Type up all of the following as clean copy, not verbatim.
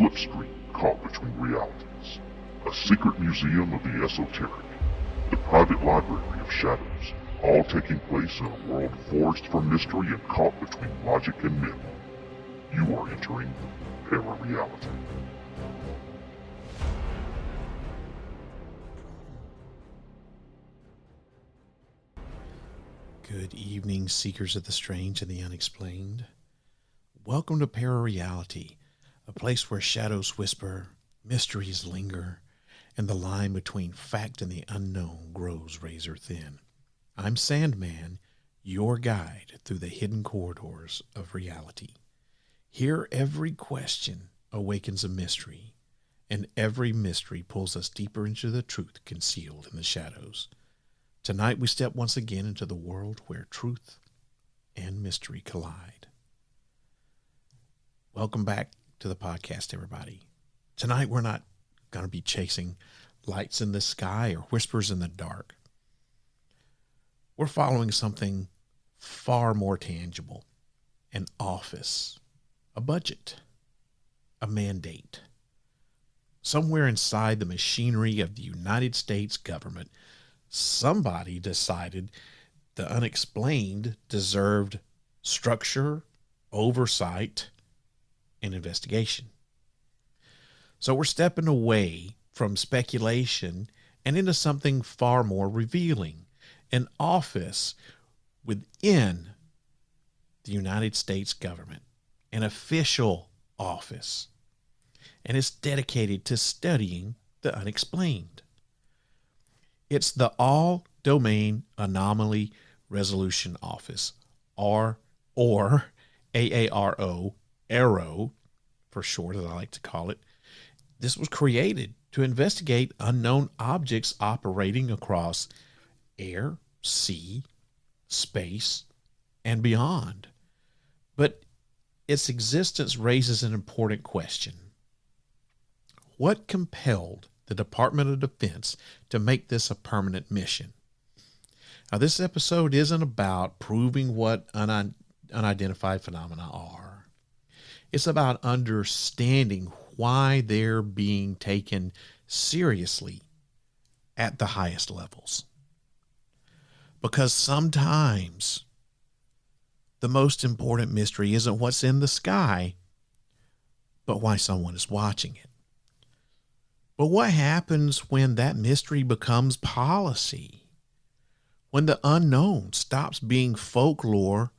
slipstream caught between realities, a secret museum of the esoteric, the private library of shadows, all taking place in a world forged from mystery and caught between logic and myth. You are entering ParaReality. Good evening, seekers of the strange and the unexplained. Welcome to ParaReality, a place where shadows whisper, mysteries linger, and the line between fact and the unknown grows razor thin. I'm Sandman, your guide through the hidden corridors of reality. Here, every question awakens a mystery, and every mystery pulls us deeper into the truth concealed in the shadows. Tonight, we step once again into the world where truth and mystery collide. Welcome back to the podcast, everybody. Tonight, we're not going to be chasing lights in the sky or whispers in the dark. We're following something far more tangible: an office, a budget, a mandate. Somewhere inside the machinery of the United States government, somebody decided the unexplained deserved structure, oversight, and investigation. So we're stepping away from speculation and into something far more revealing: an office within the United States government, an official office, and it's dedicated to studying the unexplained. It's the All-domain Anomaly Resolution Office, or AARO, AARO for short, as I like to call it. This was created to investigate unknown objects operating across air, sea, space, and beyond. But its existence raises an important question. What compelled the Department of Defense to make this a permanent mission? Now, this episode isn't about proving what unidentified phenomena are. It's about understanding why they're being taken seriously at the highest levels. Because sometimes the most important mystery isn't what's in the sky, but why someone is watching it. But what happens when that mystery becomes policy? When the unknown stops being folklore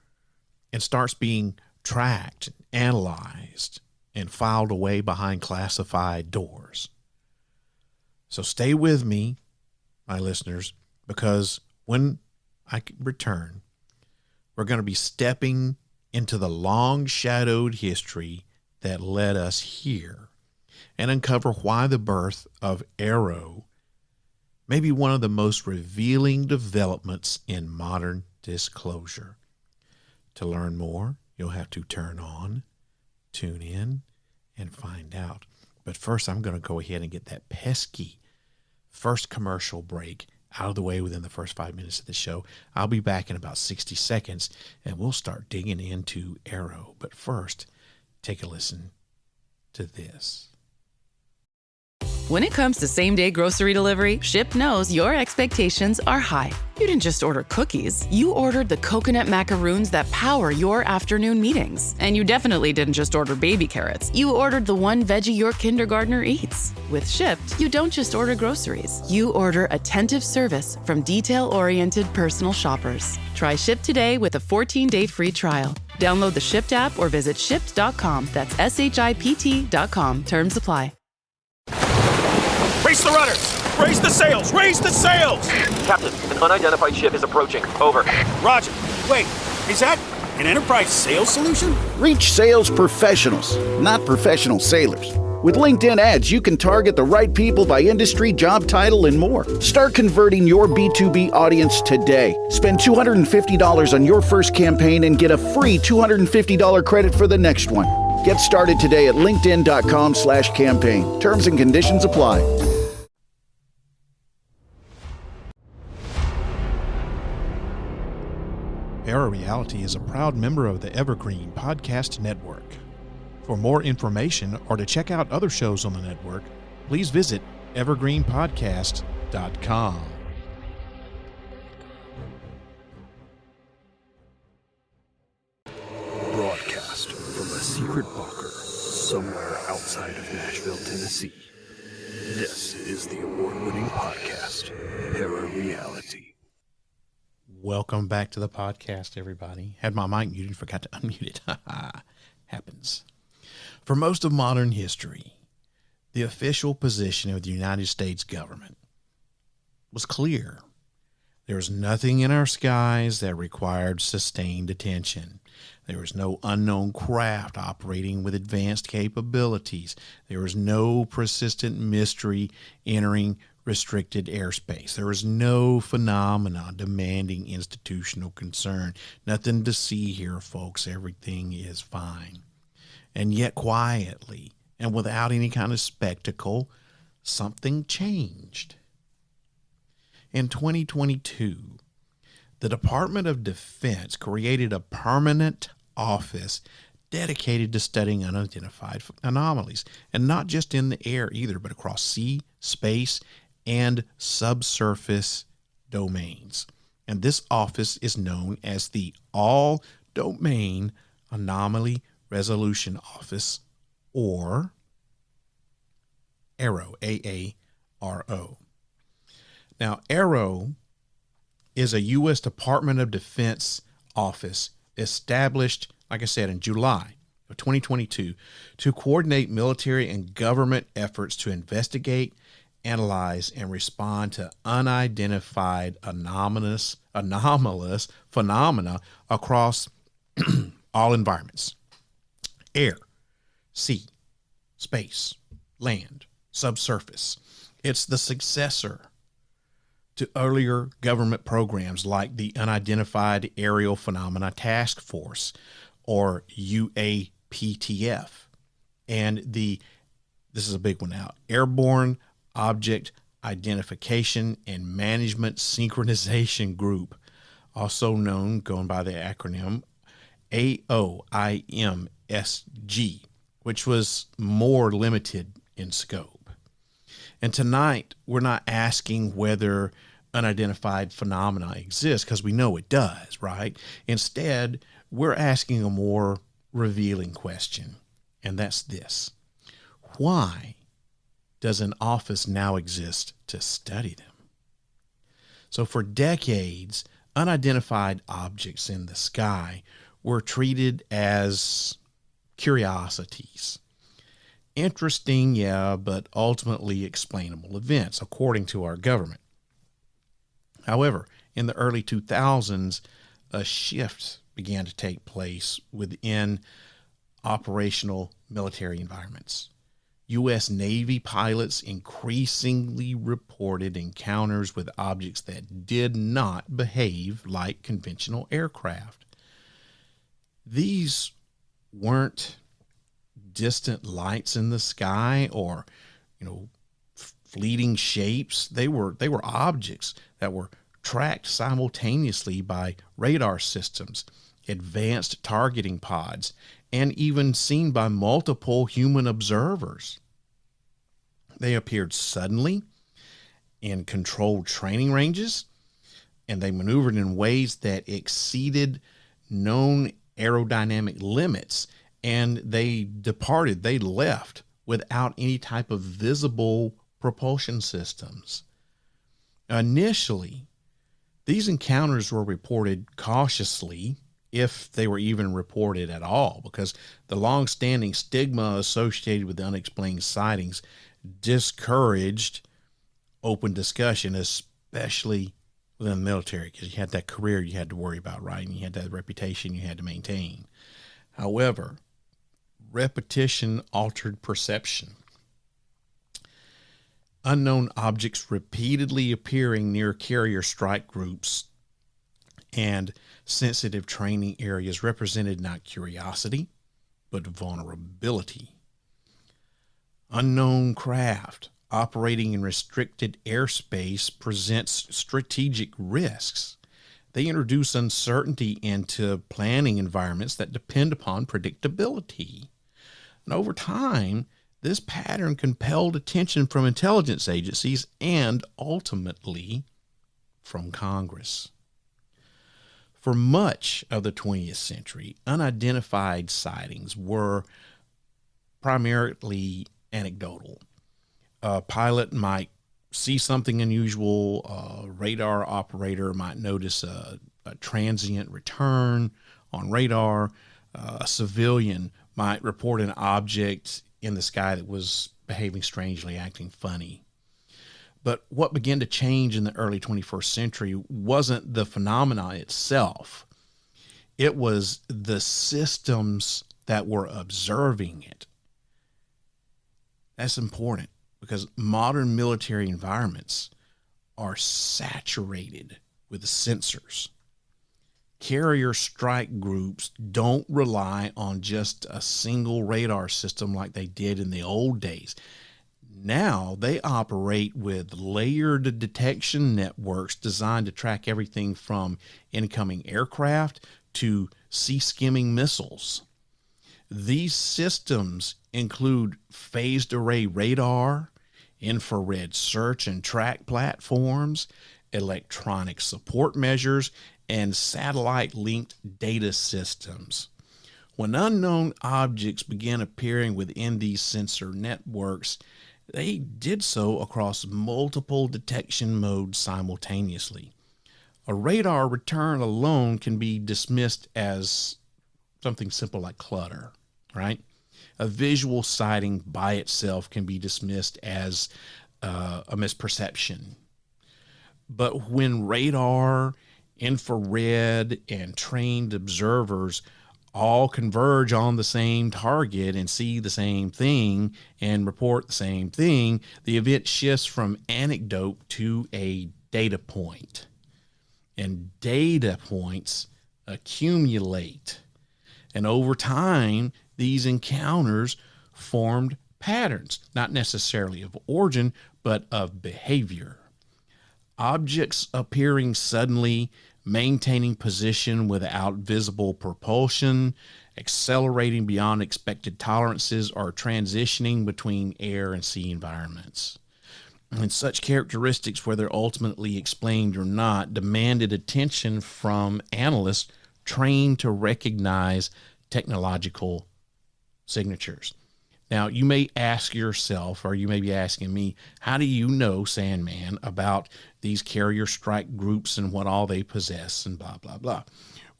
and starts being tracked, analyzed, and filed away behind classified doors? So stay with me, my listeners, because when I return, we're going to be stepping into the long-shadowed history that led us here, and uncover why the birth of AARO may be one of the most revealing developments in modern disclosure. To learn more, you'll have to turn on, tune in, and find out. But first, I'm going to go ahead and get that pesky first commercial break out of the way within the first 5 minutes of the show. I'll be back in about 60 seconds, and we'll start digging into AARO. But first, take a listen to this. When it comes to same-day grocery delivery, Shipt knows your expectations are high. You didn't just order cookies. You ordered the coconut macaroons that power your afternoon meetings. And you definitely didn't just order baby carrots. You ordered the one veggie your kindergartner eats. With Shipt, you don't just order groceries. You order attentive service from detail-oriented personal shoppers. Try Shipt today with a 14-day free trial. Download the Shipt app or visit shipt.com. That's SHIPT.com. Terms apply. Raise the rudders! Raise the sails! Raise the sails! Captain, an unidentified ship is approaching. Over. Roger. Wait, is that an enterprise sales solution? Reach sales professionals, not professional sailors. With LinkedIn ads, you can target the right people by industry, job title, and more. Start converting your B2B audience today. Spend $250 on your first campaign and get a free $250 credit for the next one. Get started today at linkedin.com/campaign. Terms and conditions apply. ParaReality is a proud member of the Evergreen Podcast Network. For more information or to check out other shows on the network, please visit evergreenpodcast.com. Broadcast from a secret bunker somewhere outside of Nashville, Tennessee. This is the award-winning podcast, ParaReality. Welcome back to the podcast, everybody. Had my mic muted, forgot to unmute it. Happens. For most of modern history, the official position of the United States government was clear. There was nothing in our skies that required sustained attention. There was no unknown craft operating with advanced capabilities. There was no persistent mystery entering restricted airspace. There was no phenomena demanding institutional concern. Nothing to see here, folks. Everything is fine. And yet quietly and without any kind of spectacle, something changed. In 2022, the Department of Defense created a permanent office dedicated to studying unidentified anomalies, and not just in the air either, but across sea, space, and subsurface domains. And this office is known as the All-domain Anomaly Resolution Office, or AARO, AARO. Now, AARO is a U.S. Department of Defense office established, like I said, in July of 2022 to coordinate military and government efforts to investigate, analyze, and respond to unidentified anomalous phenomena across all environments: air, sea, space, land, subsurface. It's the successor to earlier government programs like the Unidentified Aerial Phenomena Task Force, or UAPTF, and this is a big one now, Airborne Object Identification and Management Synchronization Group, also known, going by the acronym, AOIMSG, which was more limited in scope. And tonight, we're not asking whether unidentified phenomena exist, because we know it does, right? Instead, we're asking a more revealing question, and that's this: why does an office now exist to study them? So for decades, unidentified objects in the sky were treated as curiosities. Interesting, yeah, but ultimately explainable events, according to our government. However, in the early 2000s, a shift began to take place within operational military environments. U.S. Navy pilots increasingly reported encounters with objects that did not behave like conventional aircraft. These weren't distant lights in the sky or, fleeting shapes. They were objects that were tracked simultaneously by radar systems, advanced targeting pods, and even seen by multiple human observers. They appeared suddenly in controlled training ranges, and they maneuvered in ways that exceeded known aerodynamic limits, and they left without any type of visible propulsion systems. Initially, these encounters were reported cautiously, if they were even reported at all, because the long-standing stigma associated with unexplained sightings discouraged open discussion, especially within the military, because you had that career you had to worry about, right? And you had that reputation you had to maintain. However, repetition altered perception. Unknown objects repeatedly appearing near carrier strike groups and sensitive training areas represented not curiosity, but vulnerability. Unknown craft operating in restricted airspace presents strategic risks. They introduce uncertainty into planning environments that depend upon predictability. And over time, this pattern compelled attention from intelligence agencies and ultimately from Congress. For much of the 20th century, unidentified sightings were primarily anecdotal. A pilot might see something unusual, a radar operator might notice a transient return on radar, a civilian might report an object in the sky that was behaving strangely, acting funny. But what began to change in the early 21st century wasn't the phenomena itself. It was the systems that were observing it. That's important because modern military environments are saturated with sensors. Carrier strike groups don't rely on just a single radar system like they did in the old days. Now they operate with layered detection networks designed to track everything from incoming aircraft to sea-skimming missiles. These systems include phased array radar, infrared search and track platforms, electronic support measures, and satellite-linked data systems. When unknown objects began appearing within these sensor networks, they did so across multiple detection modes simultaneously. A radar return alone can be dismissed as something simple like clutter, right? A visual sighting by itself can be dismissed as a misperception. But when radar, infrared, and trained observers all converge on the same target and see the same thing and report the same thing, the event shifts from anecdote to a data point. And data points accumulate. And over time, these encounters formed patterns, not necessarily of origin, but of behavior. Objects appearing suddenly, maintaining position without visible propulsion, accelerating beyond expected tolerances, or transitioning between air and sea environments. And such characteristics, whether ultimately explained or not, demanded attention from analysts trained to recognize technological signatures. Now, you may ask yourself, or you may be asking me, how do you know, Sandman, about these carrier strike groups and what all they possess and blah, blah, blah?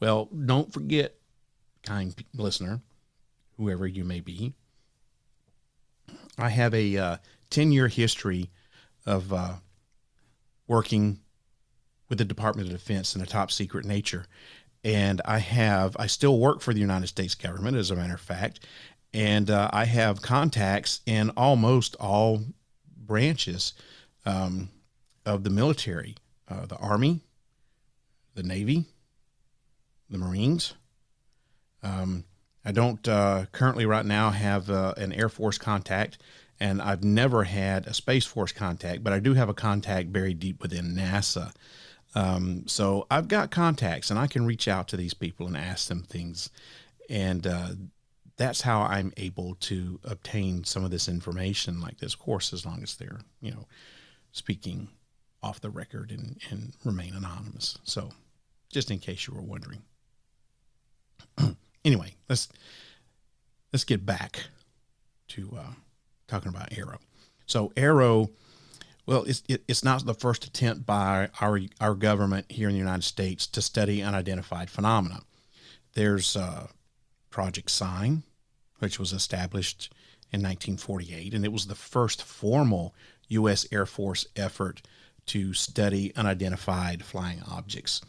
Well, don't forget, kind listener, whoever you may be, I have a 10-year history of working with the Department of Defense in a top secret nature. And I still work for the United States government, as a matter of fact. And I have contacts in almost all branches of the military, the Army, the Navy, the Marines. I don't currently right now have an Air Force contact, and I've never had a Space Force contact, but I do have a contact buried deep within NASA. So I've got contacts, and I can reach out to these people and ask them things. And that's how I'm able to obtain some of this information like this, of course, as long as they're, speaking off the record and remain anonymous. So just in case you were wondering. Anyway, let's get back to talking about AARO. So AARO, well, it's not the first attempt by our government here in the United States to study unidentified phenomena. There's Project Sign, which was established in 1948, and it was the first formal U.S. Air Force effort to study unidentified flying objects.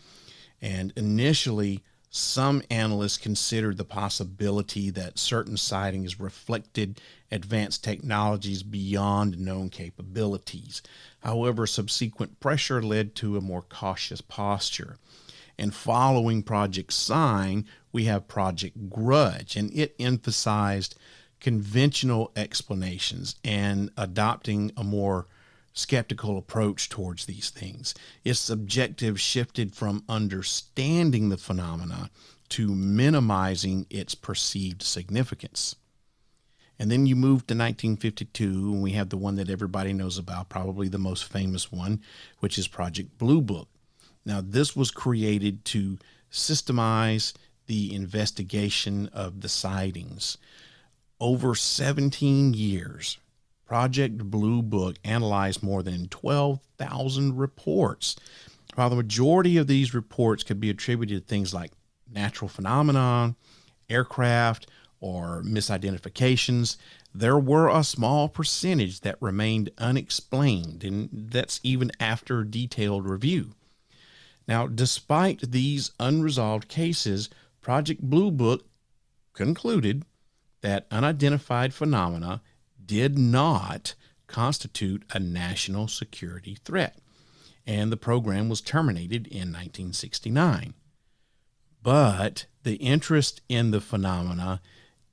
And initially, some analysts considered the possibility that certain sightings reflected advanced technologies beyond known capabilities. However, subsequent pressure led to a more cautious posture. And following Project Sign, we have Project Grudge, and it emphasized conventional explanations and adopting a more skeptical approach towards these things. Its objective shifted from understanding the phenomena to minimizing its perceived significance. And then you move to 1952, and we have the one that everybody knows about, probably the most famous one, which is Project Blue Book. Now, this was created to systemize the investigation of the sightings. Over 17 years, Project Blue Book analyzed more than 12,000 reports. While the majority of these reports could be attributed to things like natural phenomena, aircraft, or misidentifications, there were a small percentage that remained unexplained, and that's even after detailed review. Now, despite these unresolved cases, Project Blue Book concluded that unidentified phenomena did not constitute a national security threat, and the program was terminated in 1969. But the interest in the phenomena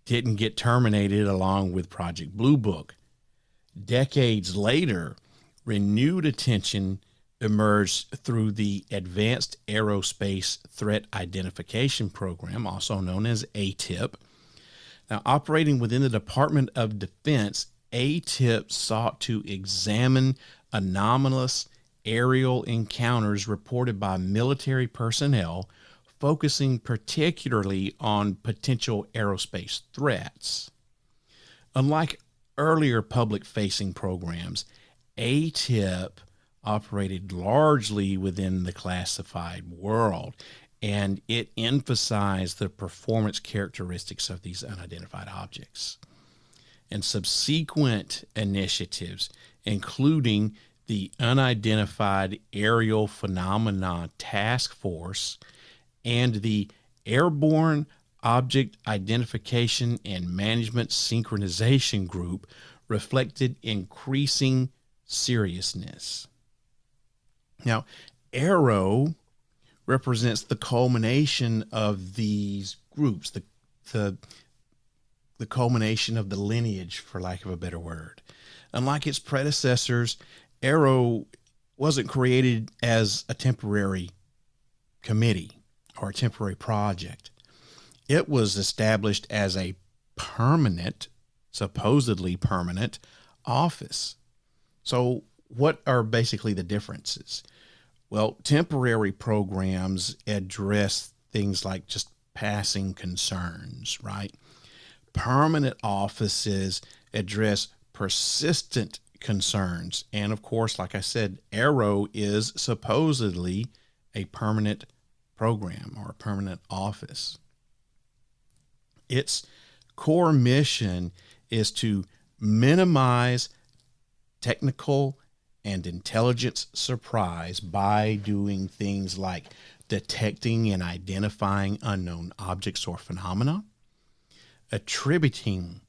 didn't get terminated along with Project Blue Book. Decades later, renewed attention emerged through the Advanced Aerospace Threat Identification Program, also known as ATIP. Now, operating within the Department of Defense, ATIP sought to examine anomalous aerial encounters reported by military personnel, focusing particularly on potential aerospace threats. Unlike earlier public-facing programs, ATIP operated largely within the classified world, and it emphasized the performance characteristics of these unidentified objects. And subsequent initiatives, including the Unidentified Aerial Phenomena Task Force and the Airborne Object Identification and Management Synchronization Group, reflected increasing seriousness. Now, AARO represents the culmination of these groups, the culmination of the lineage, for lack of a better word. Unlike its predecessors, AARO wasn't created as a temporary committee or a temporary project. It was established as a permanent, supposedly permanent, office. So what are basically the differences? Well, temporary programs address things like just passing concerns, right? Permanent offices address persistent concerns. And of course, like I said, AARO is supposedly a permanent program or a permanent office. Its core mission is to minimize technical and intelligence surprise by doing things like detecting and identifying unknown objects or phenomena, attributing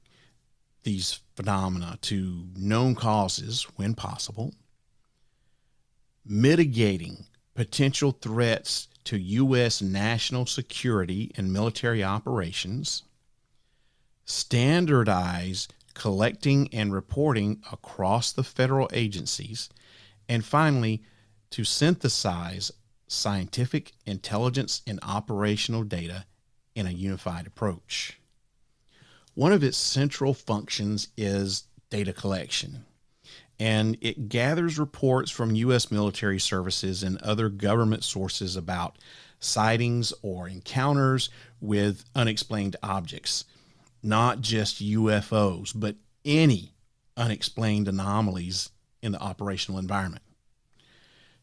these phenomena to known causes when possible, mitigating potential threats to U.S. national security and military operations, standardize collecting and reporting across the federal agencies, and finally, to synthesize scientific intelligence and operational data in a unified approach. One of its central functions is data collection, and it gathers reports from U.S. military services and other government sources about sightings or encounters with unexplained objects, not just UFOs, but any unexplained anomalies in the operational environment.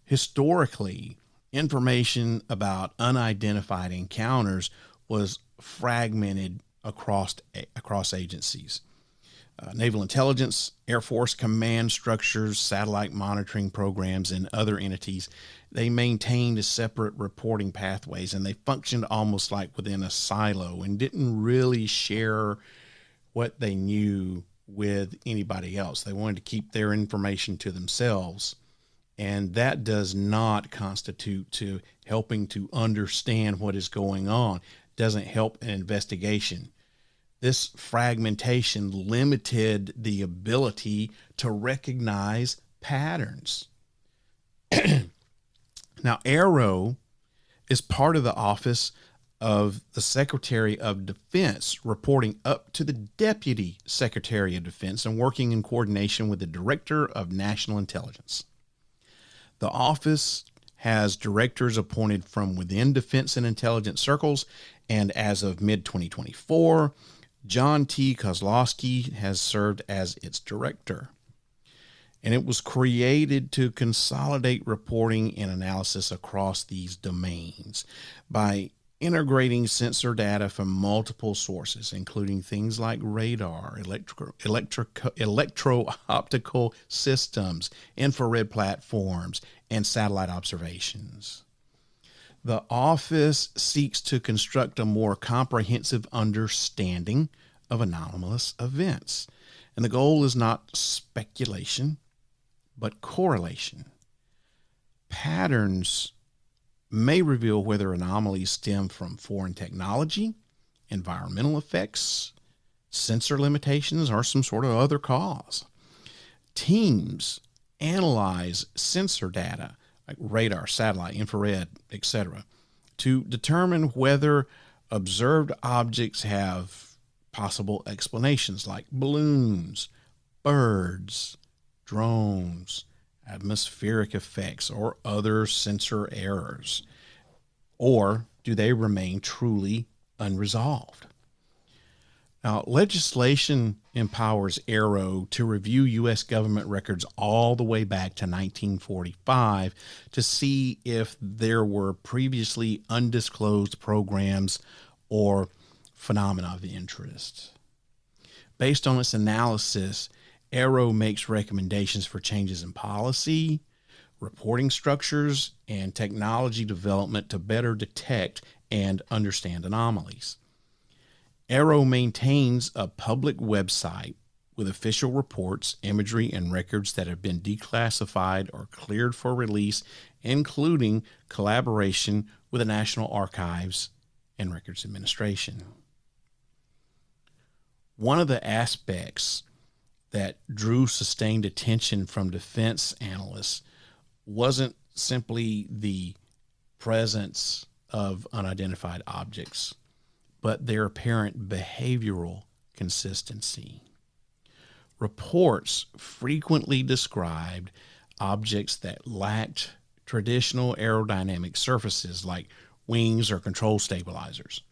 Historically, information about unidentified encounters was fragmented across agencies. Naval intelligence, Air Force command structures, satellite monitoring programs, and other entities, they maintained separate reporting pathways, and they functioned almost like within a silo and didn't really share what they knew with anybody else. They wanted to keep their information to themselves, and that does not constitute to helping to understand what is going on. It doesn't help an investigation. This fragmentation limited the ability to recognize patterns. Now, AARO is part of the Office of the Secretary of Defense reporting up to the Deputy Secretary of Defense and working in coordination with the Director of National Intelligence. The office has directors appointed from within defense and intelligence circles, and as of mid-2024, John T. Kozlowski has served as its director. And it was created to consolidate reporting and analysis across these domains by integrating sensor data from multiple sources, including things like radar, electro-optical systems, infrared platforms, and satellite observations. The office seeks to construct a more comprehensive understanding of anomalous events. And the goal is not speculation, but correlation. Patterns may reveal whether anomalies stem from foreign technology, environmental effects, sensor limitations, or some sort of other cause. Teams analyze sensor data like radar, satellite, infrared, etc., to determine whether observed objects have possible explanations like balloons, birds, drones, atmospheric effects, or other sensor errors. Or do they remain truly unresolved? Now, legislation empowers AARO to review U.S. government records all the way back to 1945 to see if there were previously undisclosed programs or phenomena of interest. Based on its analysis, AARO makes recommendations for changes in policy, reporting structures, and technology development to better detect and understand anomalies. AARO maintains a public website with official reports, imagery, and records that have been declassified or cleared for release, including collaboration with the National Archives and Records Administration. One of the aspects that drew sustained attention from defense analysts wasn't simply the presence of unidentified objects, but their apparent behavioral consistency. Reports frequently described objects that lacked traditional aerodynamic surfaces like wings or control stabilizers.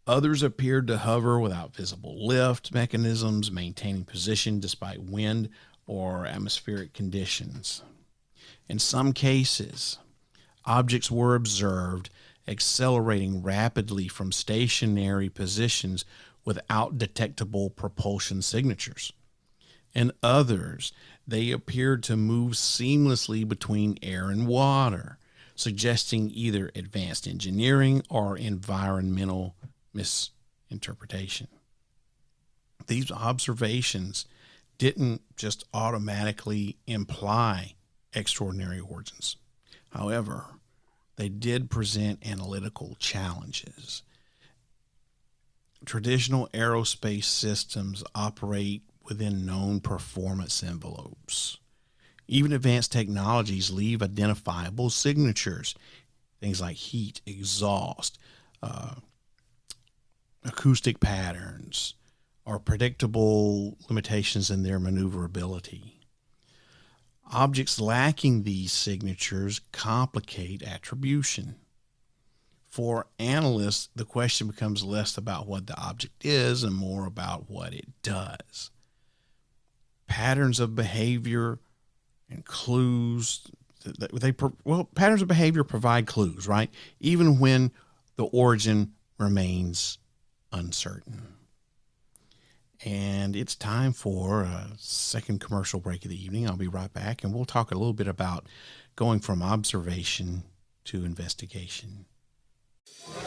Others appeared to hover without visible lift mechanisms, maintaining position despite wind or atmospheric conditions. In some cases, objects were observed accelerating rapidly from stationary positions without detectable propulsion signatures. In others, they appeared to move seamlessly between air and water, suggesting either advanced engineering or environmental misinterpretation. These observations didn't just automatically imply extraordinary origins. However, they did present analytical challenges. Traditional aerospace systems operate within known performance envelopes. Even advanced technologies leave identifiable signatures, things like heat, exhaust, acoustic patterns, or predictable limitations in their maneuverability. Objects lacking these signatures complicate attribution. For analysts, the question becomes less about what the object is and more about what it does. Patterns of behavior and clues, patterns of behavior provide clues, right? Even when the origin remains uncertain. And it's time for a second commercial break of the evening. I'll be right back, and we'll talk a little bit about going from observation to investigation.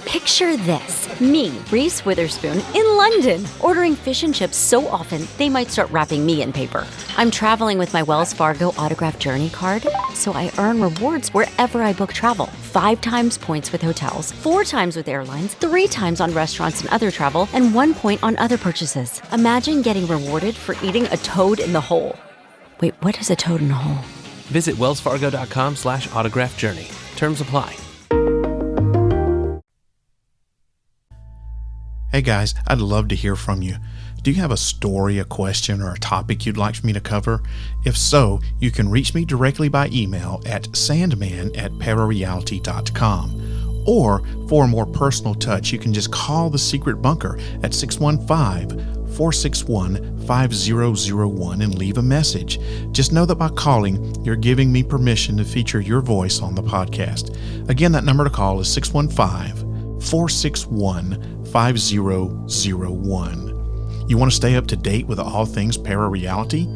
Picture this. Me, Reese Witherspoon, in London, ordering fish and chips so often they might start wrapping me in paper. I'm traveling with my Wells Fargo Autograph Journey card, so I earn rewards wherever I book travel. 5 times points with hotels, 4 times with airlines, 3 times on restaurants and other travel, and 1 point on other purchases. Imagine getting rewarded for eating a toad in the hole. Wait, what is a toad in a hole? Visit wellsfargo.com/autograph journey. Terms apply. Hey guys, I'd love to hear from you. Do you have a story, a question, or a topic you'd like me to cover? If so, you can reach me directly by email at sandman@parareality.com. Or, for a more personal touch, you can just call the Secret Bunker at 615-461-5001 and leave a message. Just know that by calling, you're giving me permission to feature your voice on the podcast. Again, that number to call is 615-461-5001. You want to stay up to date with all things ParaReality?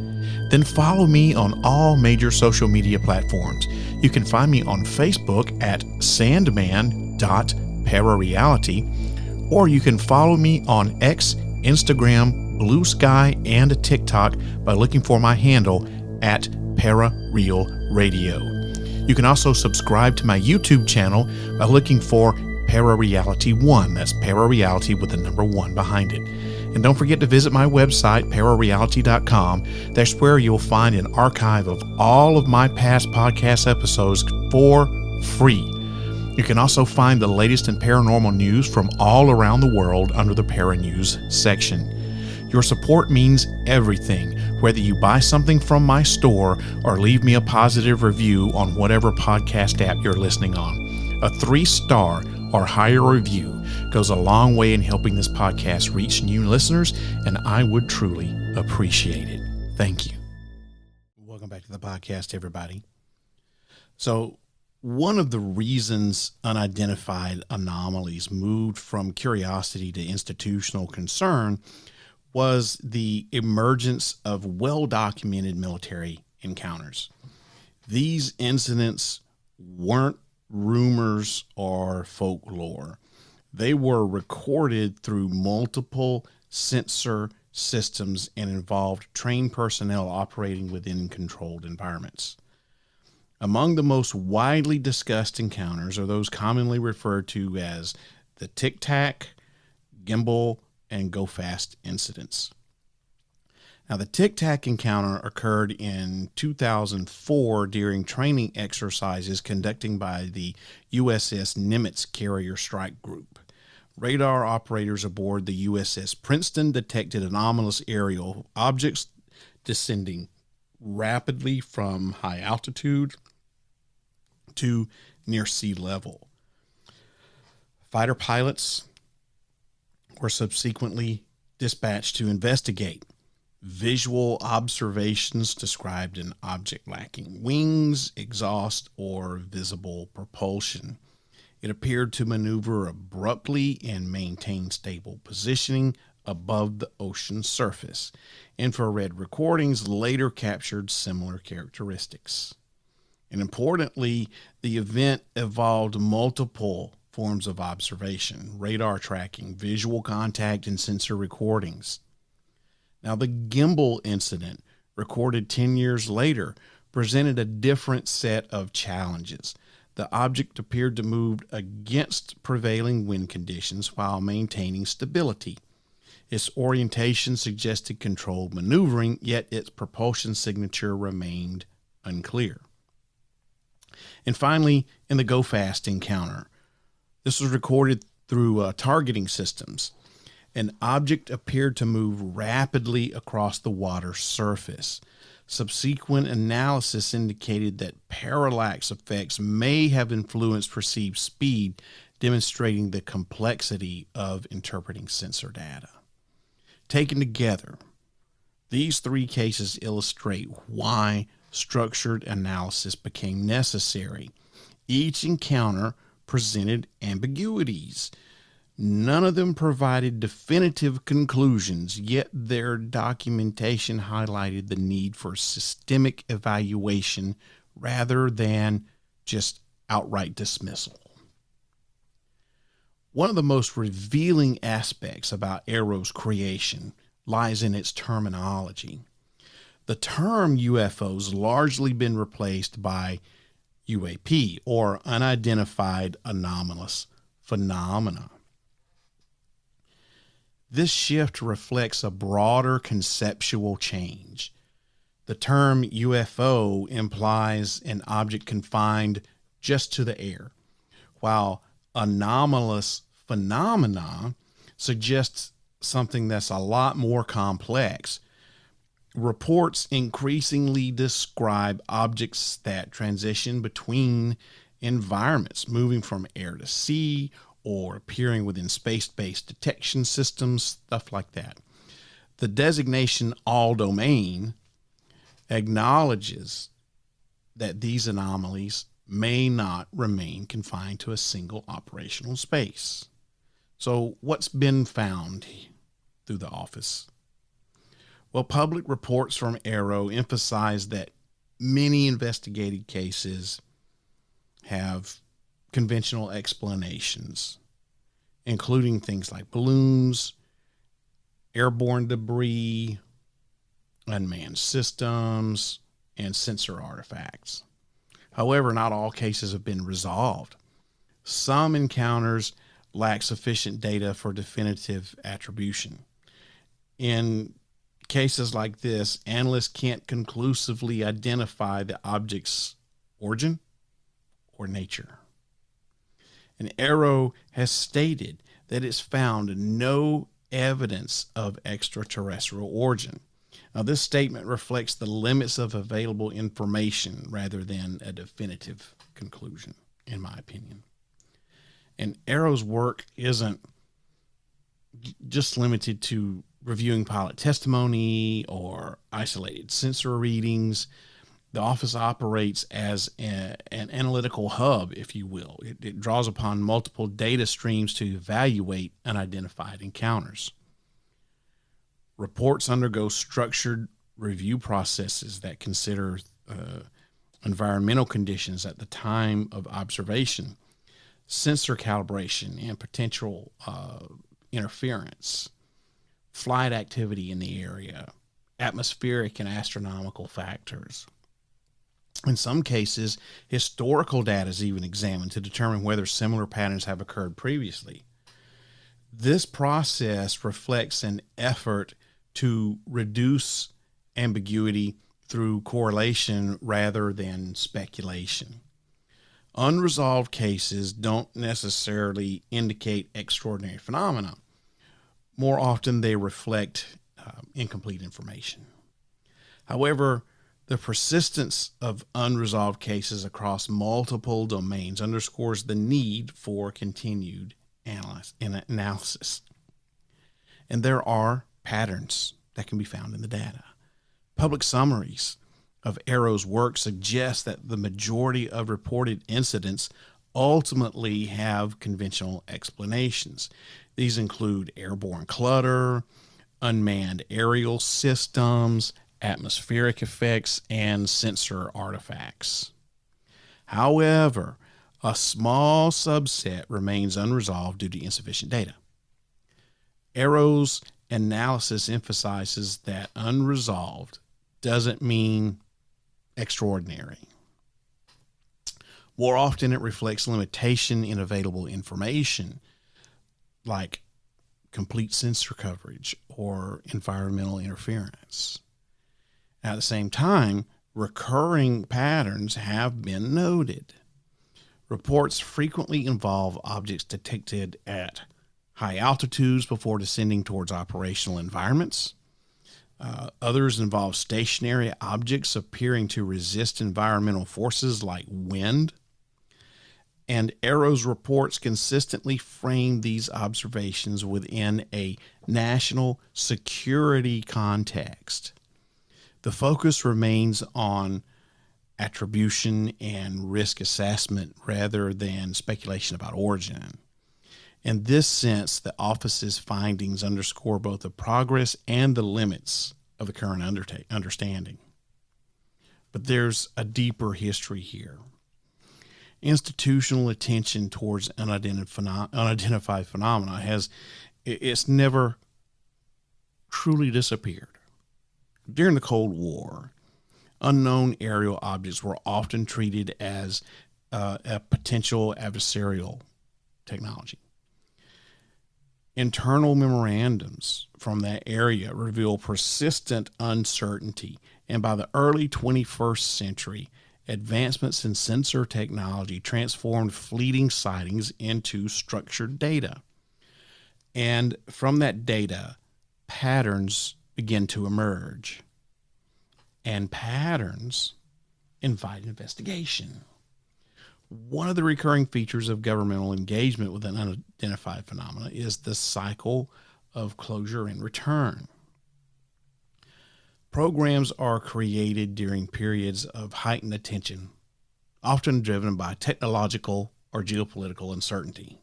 Then follow me on all major social media platforms. You can find me on Facebook at sandman.parareality, or you can follow me on X, Instagram, Blue Sky, and TikTok by looking for my handle at ParaRealRadio. You can also subscribe to my YouTube channel by looking for ParaReality 1. That's ParaReality with the number 1 behind it. And don't forget to visit my website, parareality.com. That's where you'll find an archive of all of my past podcast episodes for free. You can also find the latest in paranormal news from all around the world under the Para News section. Your support means everything, whether you buy something from my store or leave me a positive review on whatever podcast app you're listening on. A 3-star or higher review goes a long way in helping this podcast reach new listeners, and I would truly appreciate it. Thank you. Welcome back to the podcast, everybody. So, one of the reasons unidentified anomalies moved from curiosity to institutional concern was the emergence of well-documented military encounters. These incidents weren't rumors or folklore. They were recorded through multiple sensor systems and involved trained personnel operating within controlled environments. Among the most widely discussed encounters are those commonly referred to as the Tic Tac, Gimbal, and GoFast incidents. Now, the Tic Tac encounter occurred in 2004 during training exercises conducted by the USS Nimitz Carrier Strike Group. Radar operators aboard the USS Princeton detected anomalous aerial objects descending rapidly from high altitude to near sea level. Fighter pilots were subsequently dispatched to investigate. Visual observations described an object lacking wings, exhaust, or visible propulsion. It appeared to maneuver abruptly and maintain stable positioning above the ocean surface. Infrared recordings later captured similar characteristics. And importantly, the event involved multiple forms of observation: radar tracking, visual contact, and sensor recordings. Now, the Gimbal incident, recorded 10 years later, presented a different set of challenges. The object appeared to move against prevailing wind conditions while maintaining stability. Its orientation suggested controlled maneuvering, yet its propulsion signature remained unclear. And finally, in the GoFast encounter, this was recorded through targeting systems. An object appeared to move rapidly across the water surface. Subsequent analysis indicated that parallax effects may have influenced perceived speed, demonstrating the complexity of interpreting sensor data. Taken together, these 3 cases illustrate why structured analysis became necessary. Each encounter presented ambiguities. None of them provided definitive conclusions, yet their documentation highlighted the need for systemic evaluation rather than just outright dismissal. One of the most revealing aspects about AARO's creation lies in its terminology. The term UFO has largely been replaced by UAP, or unidentified anomalous phenomena. This shift reflects a broader conceptual change. The term UFO implies an object confined just to the air, while anomalous phenomena suggests something that's a lot more complex. Reports increasingly describe objects that transition between environments, moving from air to sea or appearing within space-based detection systems, stuff like that. The designation all-domain acknowledges that these anomalies may not remain confined to a single operational space. So what's been found through the office? Well, public reports from AARO emphasize that many investigated cases have conventional explanations, including things like balloons, airborne debris, unmanned systems, and sensor artifacts. However, not all cases have been resolved. Some encounters lack sufficient data for definitive attribution. In cases like this, analysts can't conclusively identify the object's origin or nature. And AARO has stated that it's found no evidence of extraterrestrial origin. Now, this statement reflects the limits of available information rather than a definitive conclusion, in my opinion. And AARO's work isn't just limited to reviewing pilot testimony or isolated sensor readings. The office operates as an analytical hub, if you will. It draws upon multiple data streams to evaluate unidentified encounters. Reports undergo structured review processes that consider environmental conditions at the time of observation, sensor calibration and potential interference, flight activity in the area, atmospheric and astronomical factors. In some cases, historical data is even examined to determine whether similar patterns have occurred previously. This process reflects an effort to reduce ambiguity through correlation rather than speculation. Unresolved cases don't necessarily indicate extraordinary phenomena. More often, they reflect incomplete information. However, the persistence of unresolved cases across multiple domains underscores the need for continued analysis. And there are patterns that can be found in the data. Public summaries of AARO's work suggest that the majority of reported incidents ultimately have conventional explanations. These include airborne clutter, unmanned aerial systems, atmospheric effects, and sensor artifacts. However, a small subset remains unresolved due to insufficient data. AARO's analysis emphasizes that unresolved doesn't mean extraordinary. More often, it reflects limitation in available information, like complete sensor coverage or environmental interference. At the same time, recurring patterns have been noted. Reports frequently involve objects detected at high altitudes before descending towards operational environments. Others involve stationary objects appearing to resist environmental forces like wind. And AARO's reports consistently frame these observations within a national security context. The focus remains on attribution and risk assessment rather than speculation about origin. In this sense, the office's findings underscore both the progress and the limits of the current understanding. But there's a deeper history here. Institutional attention towards unidentified phenomena it's never truly disappeared. During the Cold War, unknown aerial objects were often treated as a potential adversarial technology. Internal memorandums from that area reveal persistent uncertainty, and by the early 21st century, advancements in sensor technology transformed fleeting sightings into structured data. And from that data, patterns begin to emerge. And patterns invite investigation. One of the recurring features of governmental engagement with an unidentified phenomena is the cycle of closure and return. Programs are created during periods of heightened attention, often driven by technological or geopolitical uncertainty.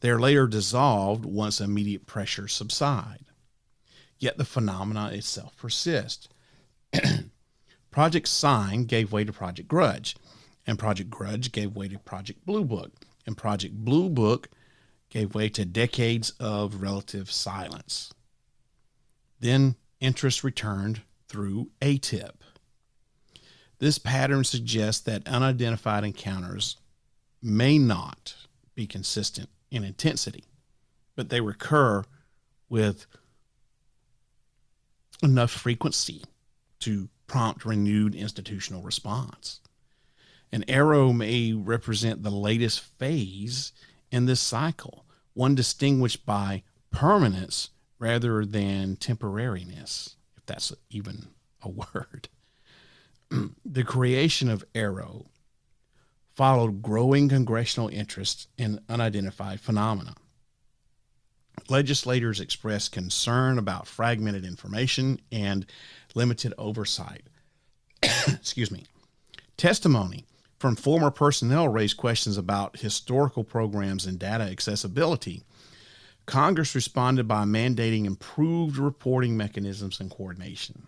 They are later dissolved once immediate pressures subside. Yet the phenomena itself persists. Project Sign gave way to Project Grudge, and Project Grudge gave way to Project Blue Book, and Project Blue Book gave way to decades of relative silence. Then interest returned through ATIP. This pattern suggests that unidentified encounters may not be consistent in intensity, but they recur with enough frequency to prompt renewed institutional response. An AARO may represent the latest phase in this cycle, one distinguished by permanence rather than temporariness, if that's even a word. The creation of AARO followed growing congressional interest in unidentified phenomena. Legislators expressed concern about fragmented information and limited oversight. Excuse me. Testimony from former personnel raised questions about historical programs and data accessibility. Congress responded by mandating improved reporting mechanisms and coordination.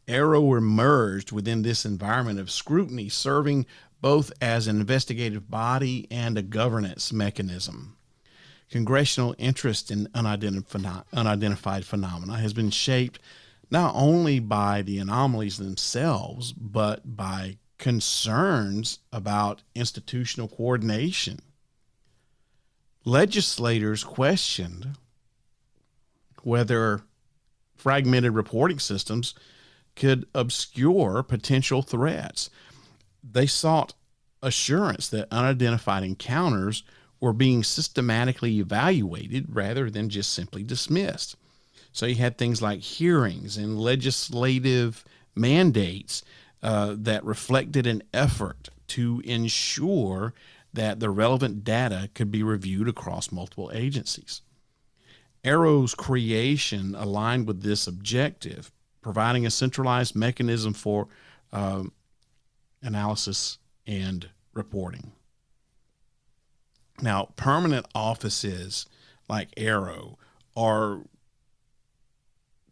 AARO emerged within this environment of scrutiny, serving both as an investigative body and a governance mechanism. Congressional interest in unidentified phenomena has been shaped not only by the anomalies themselves, but by concerns about institutional coordination. Legislators questioned whether fragmented reporting systems could obscure potential threats. They sought assurance that unidentified encounters were being systematically evaluated rather than just simply dismissed. So you had things like hearings and legislative mandates that reflected an effort to ensure that the relevant data could be reviewed across multiple agencies. AARO's creation aligned with this objective, providing a centralized mechanism for analysis and reporting. Now, permanent offices like AARO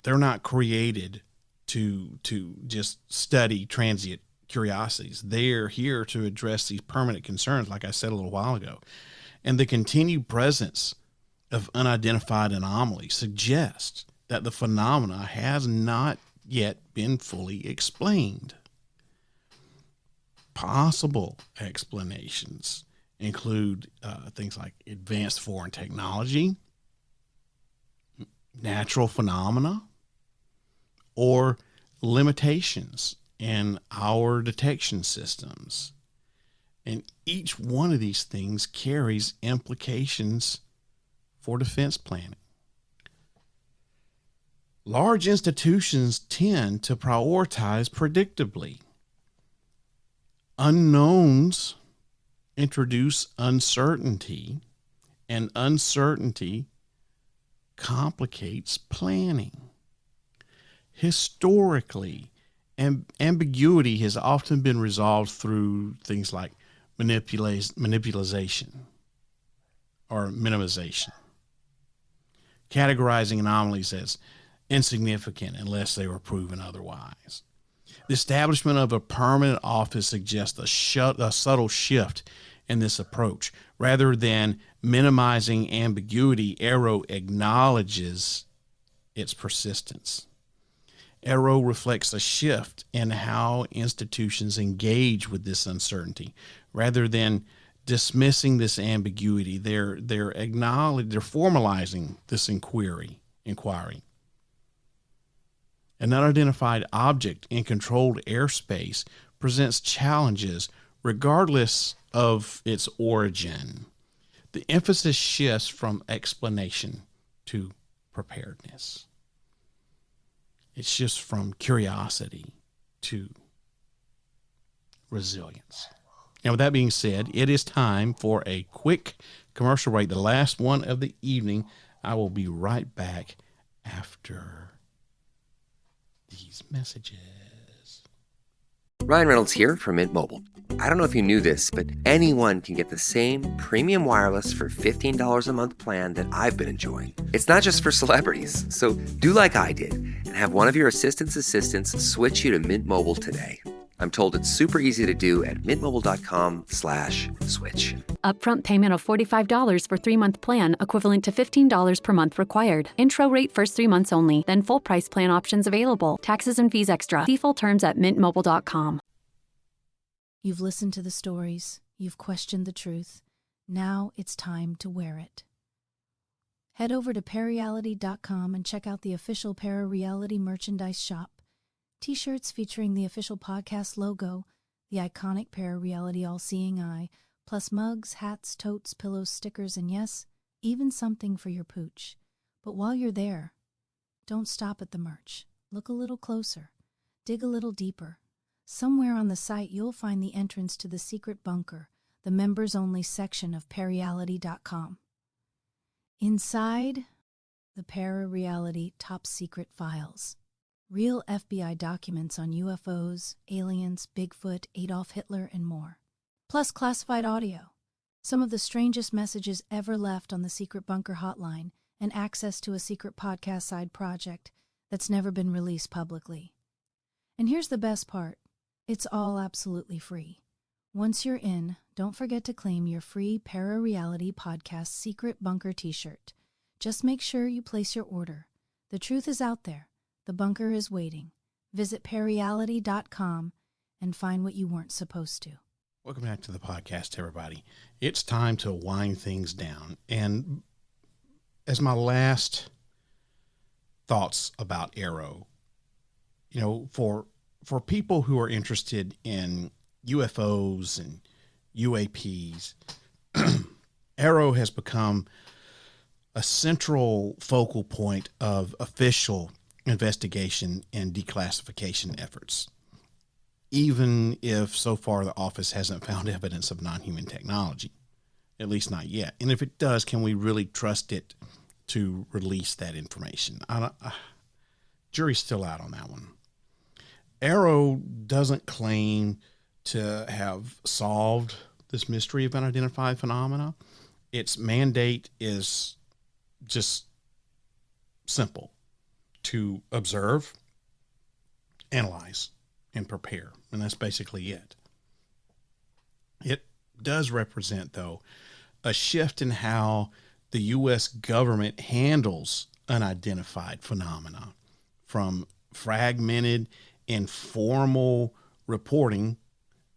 they're not created to just study transient curiosities. They're here to address these permanent concerns, like I said a little while ago. And the continued presence of unidentified anomalies suggests that the phenomena has not yet been fully explained. Possible explanations include things like advanced foreign technology, natural phenomena, or limitations in our detection systems. And each one of these things carries implications for defense planning. Large institutions tend to prioritize predictably. Unknowns introduce uncertainty, and uncertainty complicates planning. Historically, ambiguity has often been resolved through things like manipulation or minimization, categorizing anomalies as insignificant unless they were proven otherwise. The establishment of a permanent office suggests a subtle shift in this approach. Rather than minimizing ambiguity, AARO acknowledges its persistence. AARO reflects a shift in how institutions engage with this uncertainty. Rather than dismissing this ambiguity, they're formalizing this inquiry. An unidentified object in controlled airspace presents challenges regardless of its origin. The emphasis shifts from explanation to preparedness. It shifts from curiosity to resilience. And with that being said, it is time for a quick commercial break, the last one of the evening. I will be right back after these messages. Ryan Reynolds here from Mint Mobile. I don't know if you knew this, but anyone can get the same premium wireless for $15 a month plan that I've been enjoying. It's not just for celebrities. So do like I did and have one of your assistants switch you to Mint Mobile today. I'm told it's super easy to do at mintmobile.com/switch. Upfront payment of $45 for 3-month plan, equivalent to $15 per month required. Intro rate first 3 months only, then full price plan options available. Taxes and fees extra. See full terms at mintmobile.com. You've listened to the stories. You've questioned the truth. Now it's time to wear it. Head over to ParaReality.com and check out the official ParaReality merchandise shop. T-shirts featuring the official podcast logo, the iconic ParaReality all-seeing eye, plus mugs, hats, totes, pillows, stickers, and yes, even something for your pooch. But while you're there, don't stop at the merch. Look a little closer. Dig a little deeper. Somewhere on the site, you'll find the entrance to the secret bunker, the members-only section of ParaReality.com. Inside, the ParaReality top-secret files. Real FBI documents on UFOs, aliens, Bigfoot, Adolf Hitler, and more. Plus classified audio, some of the strangest messages ever left on the secret bunker hotline, and access to a secret podcast side project that's never been released publicly. And here's the best part. It's all absolutely free. Once you're in, don't forget to claim your free ParaReality Podcast Secret Bunker t-shirt. Just make sure you place your order. The truth is out there. The bunker is waiting. Visit ParaReality.com and find what you weren't supposed to. Welcome back to the podcast, everybody. It's time to wind things down. And as my last thoughts about AARO, for people who are interested in UFOs and UAPs, AARO has become a central focal point of official investigation and declassification efforts, even if so far the office hasn't found evidence of non-human technology, at least not yet. And if it does, can we really trust it to release that information? Jury's still out on that one. AARO doesn't claim to have solved this mystery of unidentified phenomena. Its mandate is just simple: to observe, analyze, and prepare. And that's basically it. It does represent, though, a shift in how the U.S. government handles unidentified phenomena, from fragmented, informal reporting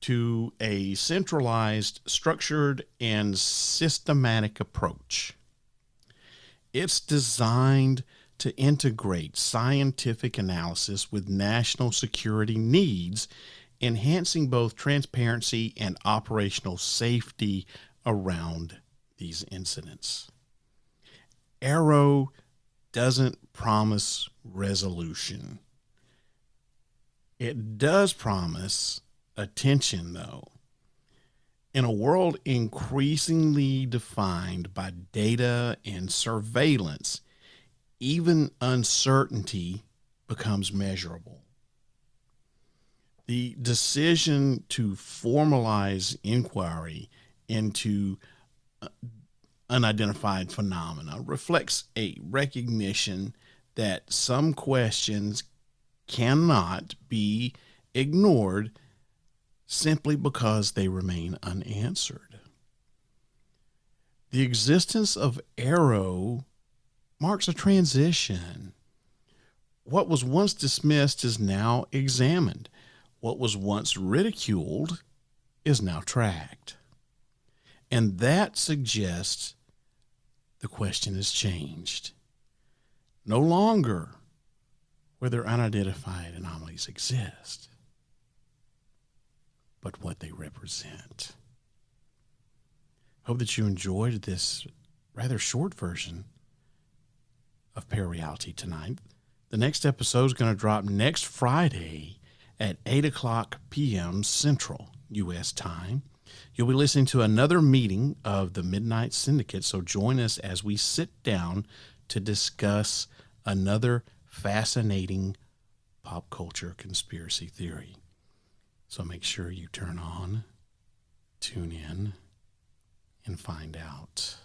to a centralized, structured, and systematic approach. It's designed to integrate scientific analysis with national security needs, enhancing both transparency and operational safety around these incidents. AARO doesn't promise resolution. It does promise attention, though. In a world increasingly defined by data and surveillance, even uncertainty becomes measurable. The decision to formalize inquiry into unidentified phenomena reflects a recognition that some questions cannot be ignored simply because they remain unanswered. The existence of AARO marks a transition. What was once dismissed is now examined. What was once ridiculed is now tracked. And that suggests the question has changed. No longer whether unidentified anomalies exist, but what they represent. hope that you enjoyed this rather short version of ParaReality tonight. The next episode is going to drop next Friday at 8 o'clock p.m. Central U.S. time. You'll be listening to another meeting of the Midnight Syndicate, so join us as we sit down to discuss another fascinating pop culture conspiracy theory. So make sure you turn on, tune in, and find out.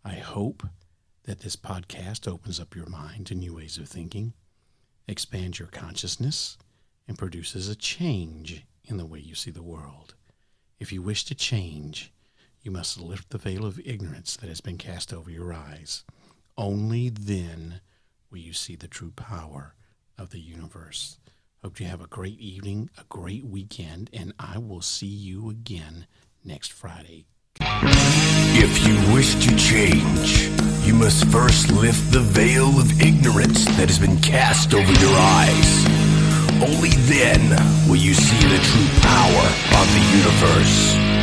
I hope that this podcast opens up your mind to new ways of thinking, expands your consciousness, and produces a change in the way you see the world. If you wish to change, you must lift the veil of ignorance that has been cast over your eyes. Only then will you see the true power of the universe. Hope you have a great evening, a great weekend, and I will see you again next Friday. If you wish to change, you must first lift the veil of ignorance that has been cast over your eyes. Only then will you see the true power of the universe.